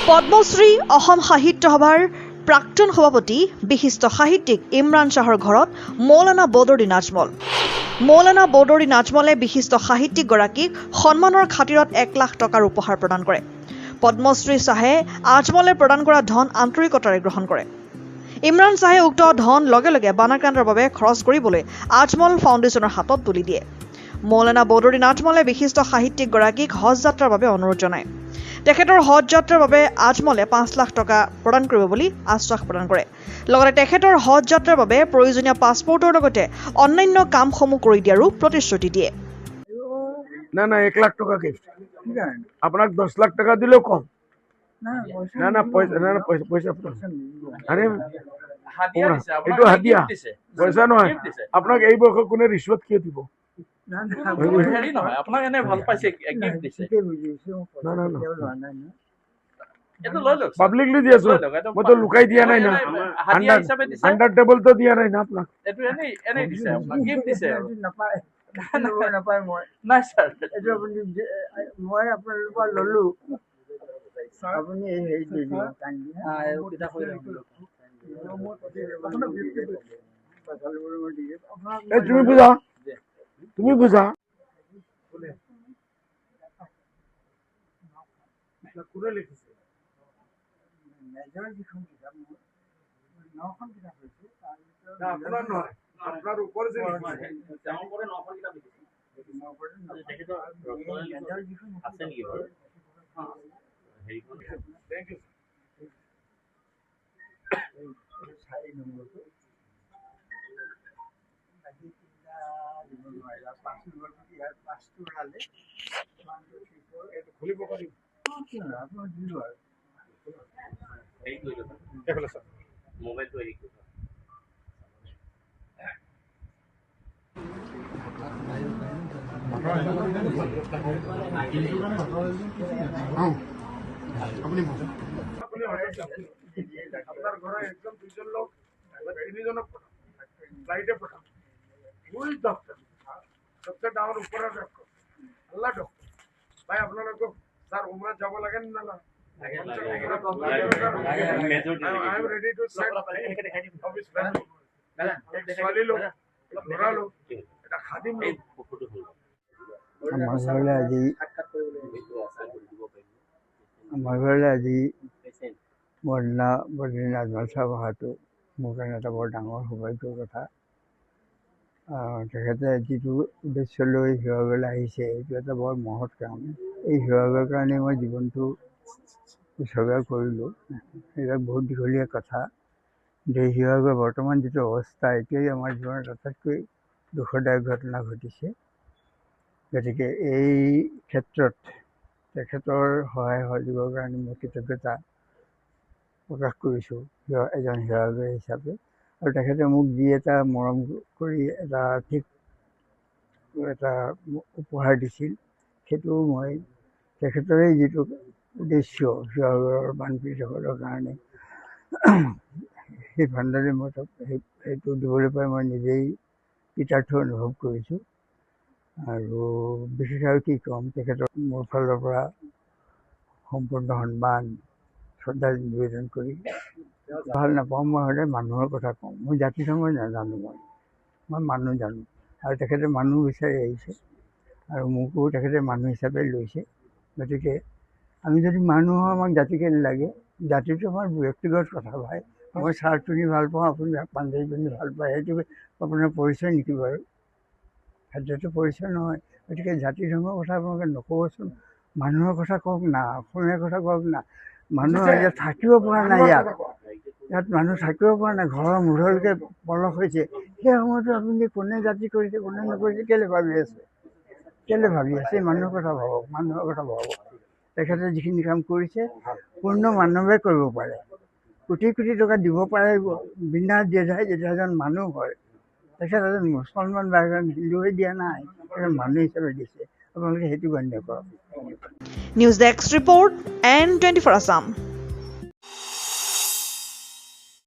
পদ্মশ্ৰী অসম সাহিত্য সভাৰ প্ৰাক্তন সভাপতি বিশিষ্ট সাহিত্যিক ইমৰান শ্বাহৰ ঘৰত মৌলানা বদৰুদ্দিন আজমল। মৌলানা বদৰুদ্দিন আজমলে বিশিষ্ট সাহিত্যিকগৰাকীক সন্মানৰ খাতিৰত 1 লাখ টকাৰ উপহাৰ প্ৰদান কৰে। পদ্মশ্ৰী শ্বাহে আজমলে প্ৰদান কৰা ধন আন্তৰিকতাৰে গ্ৰহণ কৰে। ইমৰান শ্বাহে উক্ত ধন লগে লগে বানাক্ৰান্তৰ বাবে খৰচ কৰিবলৈ আজমল ফাউণ্ডেশ্যনৰ হাতত তুলি দিয়ে। মৌলানা বদৰুদ্দিন আজমলে বিশিষ্ট সাহিত্যিকগৰাকীক হজ যাত্ৰাৰ বাবে অনুৰোধ জনায়। তেখেতৰ হজ যাত্ৰাৰ বাবে আজমলে 5 লাখ টকা প্ৰদান কৰিব বুলি আশ্বাস প্ৰদান কৰে। লগতে তেখেতৰ হজ যাত্ৰাৰ বাবে প্ৰয়োজনীয় পাছপৰ্টৰ লগতে অন্যান্য কামসমূহ কৰি দিয়াৰো প্ৰতিশ্ৰুতি দিয়ে। না 1 লাখ টাকা গিফট আপনার 10 লাখ টাকা দিলেও কম না পয়সা আরে এইটো হাদিয়া পয়সা নহয় আপনাক এই বয়সত কোনে ৰিশ্বত কিয় দিব পাব্লিকলি দি আছো মইতো লুকাই দিয়া নাই না আন্ডার টেবল তো দিয়া নাই না আপনাক নাই স্যার এটা আপনি মই আপোনালোকৰ ললো আপুনি এই কিটা কই তুমি বুঝা কোনে লিখিছে মেজৰ যিখন কিতাপ 9খন কিতাপ হৈছে তাৰ আপোনাৰ নহয় আপনাৰ উপৰ যে যাও কৰে 9খন কিতাপ লিখিছে মেজৰ যিখন আছে নেকি বাৰু থ্যাংক ইউ 4 নম্বৰটো মোবাইল তো এডিট করো আপনার ঘরে একদম 2 জন লোক 3 জনক ফ্লাইটে পাঠান ওই ডক্টর ডক্টরটা আমার উপরে রাখো আল্লাহ ডক্টর ভাই আপনারা স্যার উমরা যাব লাগেন না না I am ready to set office এটা খাদিম আমাৰ ঘৰলৈ আজি মৌলানা বদৰুদ্দিন আজমল চাহাব অহাটো মোৰ কাৰণে এটা বৰ ডাঙৰ সৌভাগ্যৰ কথা। তেখেতে যিটো উদ্দেশ্য লৈ শিৱসাগৰলৈ আহিছে এইটো এটা বৰ মহৎ কাম। এই শিৱসাগৰৰ কাৰণে মই জীৱনটো উৎসৰ্গা কৰিলোঁ। এইবিলাক বহুত দীঘলীয়া কথা। শিৱসাগৰৰ বৰ্তমান যিটো অৱস্থা এতিয়াই আমাৰ জীৱনত আটাইতকৈ দুখদায়ক ঘটনা ঘটিছে। গতিকে এই ক্ষেত্ৰত তেখেতৰ সহায় সহযোগৰ কাৰণে মই কৃতজ্ঞতা প্ৰকাশ কৰিছোঁ এজন শিৱসাগৰীয়া হিচাপে। আৰু তেখেতে মোক যি এটা মৰম কৰি এটা ঠিক এটা উপহাৰ দিছিল সেইটো মই তেখেতৰে যিটো উদ্দেশ্য শিৱসাগৰৰ বানপীড়িতসকলৰ কাৰণে সেই ভাণ্ডাৰে মই সেইটো দিবলৈ পাই মই নিজেই কৃতাৰ্থ অনুভৱ কৰিছোঁ। আৰু বিশেষ আৰু কি ক'ম, তেখেতক মোৰ ফালৰ পৰা সম্পূৰ্ণ সন্মান শ্ৰদ্ধা নিবেদন কৰি ভাল নাপাওঁ। মই সদায় মানুহৰ কথা কওঁ। মই জাতি ধৰ্ম নাজানো, মই মানুহ জানো। আৰু তেখেতে মানুহ বিচাৰি আহিছে আৰু মোকো তেখেতে মানুহ হিচাপে লৈছে। গতিকে আমি যদি মানুহ হওঁ আমাক জাতি কেলৈ লাগে? জাতিটো আমাৰ ব্যক্তিগত কথা ভাই। মই চাৰ্ট পিন্ধি ভাল পাওঁ, আপুনি পাঞ্জাবী পিন্ধি ভাল পায়, সেইটো আপোনাৰ পৰিচয় নেকি বাৰু? খাদ্যটো পৰিচয় নহয়। গতিকে জাতি ধৰ্মৰ কথা আপোনালোকে নক'বচোন, মানুহৰ কথা কওক না, অসমীয়াৰ কথা কওক না। মানুহ এতিয়া থাকিব পৰা নাই, ইয়াত মানুহ থাকিব পৰা নাই, ঘৰৰ মূৰলৈকে পলস হৈছে। সেই সময়তো আপুনি কোনে জাতি কৰিছে কোনে নকৰিছে কেলৈ ভাবি আছে? মানুহৰ কথা ভাবক, মানুহৰ কথা ভাবক। তেখেতে যিখিনি কাম কৰিছে পূৰ্ণ মানৱে কৰিব পাৰে। কোটি কোটি টকা দিব পাৰে বিনা দ্বিধাই যেতিয়া এজন মানুহ হয়। তেখেত এজন মুছলমান বা এজন হিন্দুৱে দিয়া নাই, এজন মানুহ হিচাপে দিছে। আপোনালোকে সেইটো গণ্য কৰক। News desk report N24 Assam.